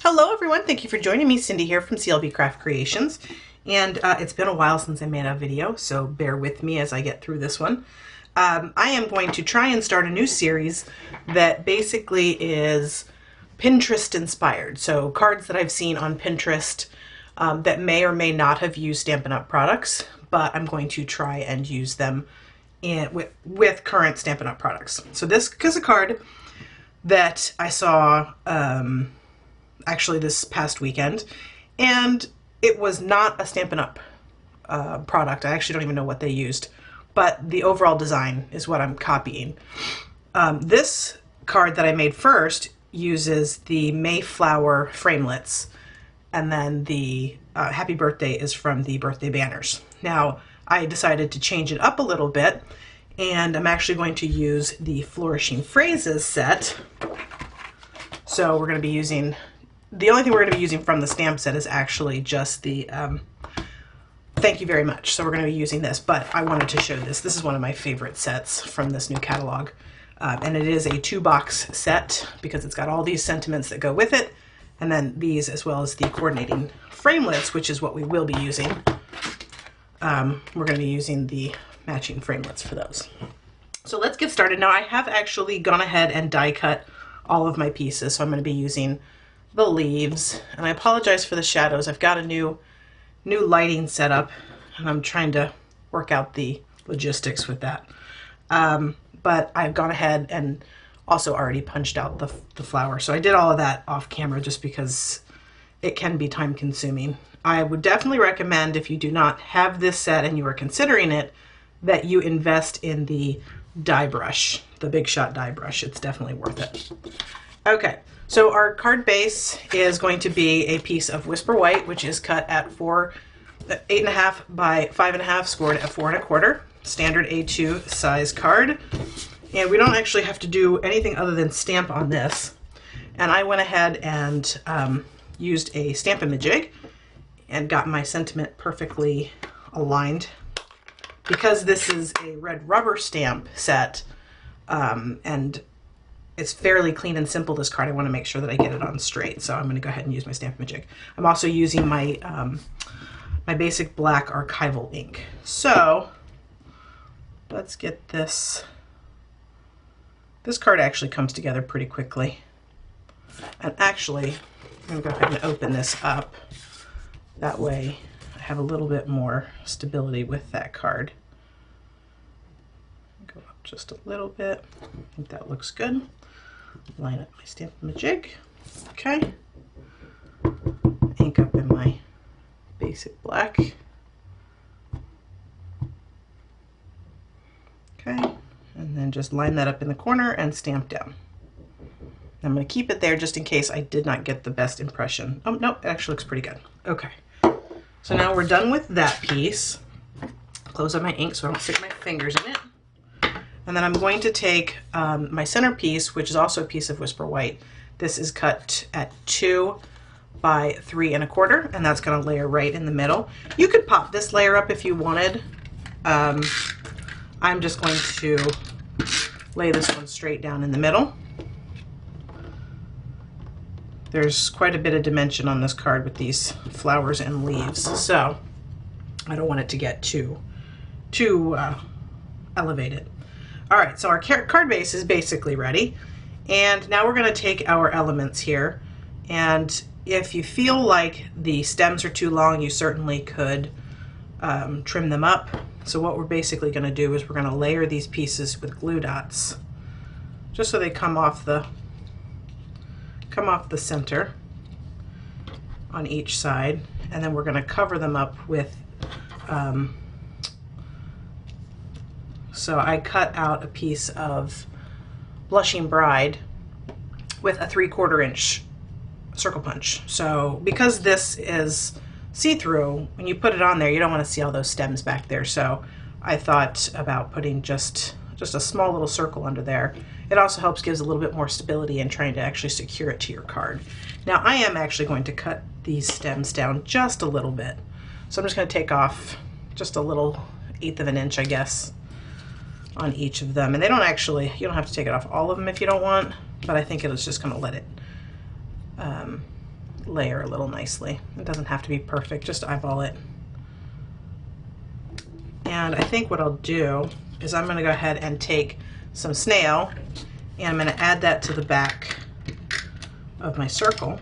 Hello everyone, thank you for joining me. Cindy here from CLB Craft Creations. And it's been a while since I made a video, so bear with me as I get through this one. I am going to try and start a new series that basically is Pinterest inspired. So cards that I've seen on Pinterest that may or may not have used Stampin' Up! Products, but I'm going to try and use them with current Stampin' Up! Products. So this is a card that I saw actually this past weekend, and it was not a Stampin' Up! Product. I actually don't even know what they used, but the overall design is what I'm copying. This card that I made first uses the Mayflower framelits, and then the Happy Birthday is from the birthday banners. Now, I decided to change it up a little bit, and I'm actually going to use the Flourishing Phrases set. So we're going to be using, the only thing we're going to be using from the stamp set is actually just the thank you very much. So we're going to be using this, but I wanted to show this. This is one of my favorite sets from this new catalog. And it is a 2-box set because it's got all these sentiments that go with it, and then these as well as the coordinating framelits, which is what we will be using. We're going to be using the matching framelits for those. So let's get started. Now I have actually gone ahead and die cut all of my pieces, so I'm going to be using the leaves, and I apologize for the shadows. I've got a new lighting setup, and I'm trying to work out the logistics with that. But I've gone ahead and also already punched out the flower. So I did all of that off camera just because it can be time consuming. I would definitely recommend, if you do not have this set and you are considering it, that you invest in the die brush, the Big Shot die brush. It's definitely worth it. Okay, so our card base is going to be a piece of Whisper White, which is cut at 8.5 by 5.5, scored at 4 1/4, standard A2 size card. And we don't actually have to do anything other than stamp on this. And I went ahead and used a Stampin' jig and got my sentiment perfectly aligned. Because this is a red rubber stamp set, and it's fairly clean and simple, this card, I want to make sure that I get it on straight. So I'm going to go ahead and use my Stampin' jig. I'm also using my my basic black archival ink. So let's get this. This card actually comes together pretty quickly. And actually, I'm going to go ahead and open this up. That way I have a little bit more stability with that card. Go up just a little bit. I think that looks good. Line up my Stampin' jig. Okay. Ink up in my basic black. Okay. And then just line that up in the corner and stamp down. I'm going to keep it there just in case I did not get the best impression. Oh, no, it actually looks pretty good. Okay. So now we're done with that piece. Close up my ink so I don't stick my fingers in it. And then I'm going to take my centerpiece, which is also a piece of Whisper White. This is cut at 2 by 3 1/4, and that's going to layer right in the middle. You could pop this layer up if you wanted. I'm just going to lay this one straight down in the middle. There's quite a bit of dimension on this card with these flowers and leaves, so I don't want it to get too elevated. All right, so our card base is basically ready, and now we're going to take our elements here, and if you feel like the stems are too long, you certainly could trim them up. So what we're basically going to do is we're going to layer these pieces with glue dots, just so they come off the center on each side, and then we're going to cover them up with so I cut out a piece of Blushing Bride with a 3/4 inch circle punch. So because this is see-through, when you put it on there, you don't want to see all those stems back there. So I thought about putting just a small little circle under there. It also helps, gives a little bit more stability in trying to actually secure it to your card. Now I am actually going to cut these stems down just a little bit. So I'm just going to take off just a little 1/8 of an inch, I guess, on each of them. And they don't actually, you don't have to take it off all of them if you don't want, but I think it was just going to let it layer a little nicely. It doesn't have to be perfect, just eyeball it. And I think what I'll do is I'm going to go ahead and take some snail and I'm going to add that to the back of my circle.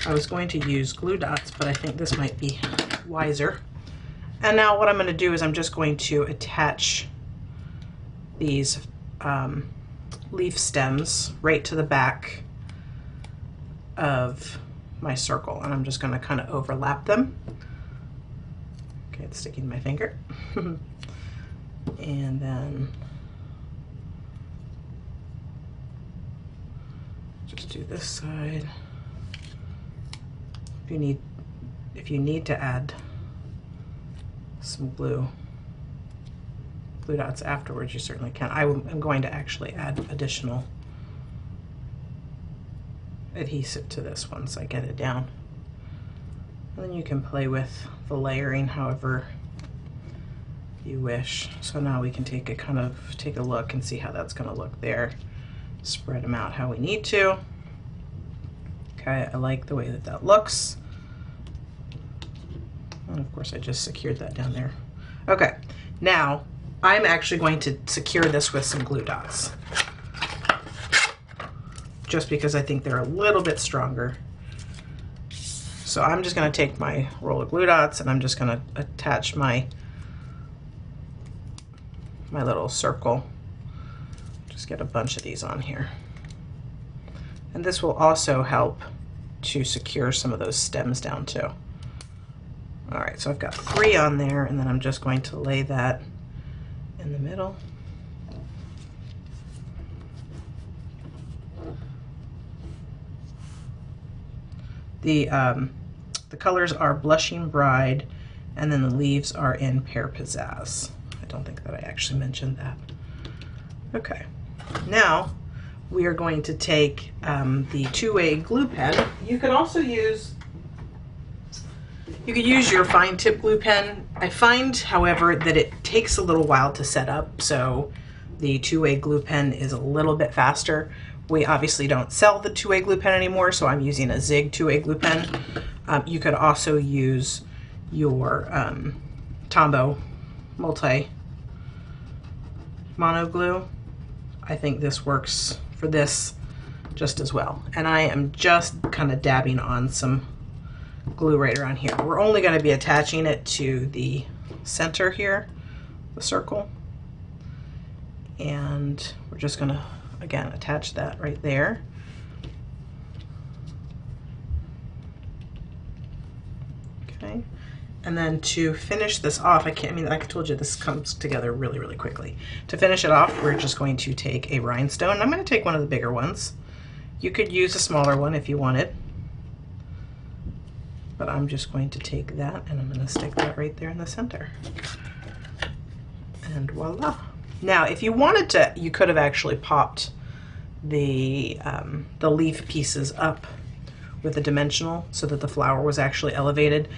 I was going to use glue dots, but I think this might be wiser. And now what I'm going to do is I'm just going to attach these leaf stems right to the back of my circle, and I'm just going to kind of overlap them. Okay, it's sticking to my finger. And then just do this side. If you need to add some glue dots afterwards, you certainly can. I'm going to actually add additional adhesive to this once I get it down. And then you can play with the layering however you wish. So now we can take a look and see how that's going to look there. Spread them out how we need to. Okay, I like the way that looks. And of course I just secured that down there. Okay, now I'm actually going to secure this with some glue dots, just because I think they're a little bit stronger. So I'm just going to take my roll of glue dots and I'm just going to attach my little circle. Just get a bunch of these on here. And this will also help to secure some of those stems down too. All right, so I've got 3 on there, and then I'm just going to lay that in the middle. The colors are Blushing Bride, and then the leaves are in Pear Pizzazz. I don't think that I actually mentioned that. Okay, now we are going to take the two-way glue pen. You can also use your fine tip glue pen. I find, however, that it takes a little while to set up, so the two-way glue pen is a little bit faster. We obviously don't sell the two-way glue pen anymore, so I'm using a Zig two-way glue pen. You could also use your Tombow multi mono glue. I think this works for this just as well. And I am just kind of dabbing on some glue right around here. We're only going to be attaching it to the center here, the circle. And we're just going to, again, attach that right there. Okay. And then to finish this off, like I told you, this comes together really, really quickly. To finish it off, we're just going to take a rhinestone. I'm going to take one of the bigger ones. You could use a smaller one if you wanted, but I'm just going to take that and I'm going to stick that right there in the center. And voila. Now, if you wanted to, you could have actually popped the leaf pieces up with a dimensional so that the flower was actually elevated,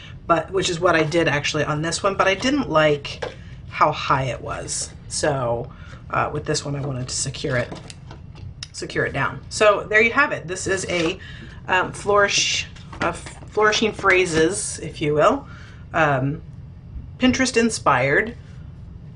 which is what I did actually on this one, but I didn't like how high it was. So with this one, I wanted to secure it down. So there you have it. This is a flourishing phrases, if you will, Pinterest inspired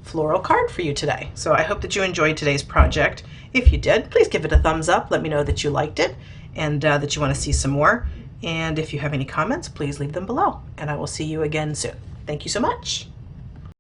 floral card for you today. So I hope that you enjoyed today's project. If you did, please give it a thumbs up. Let me know that you liked it and that you want to see some more. And if you have any comments, please leave them below. And I will see you again soon. Thank you so much.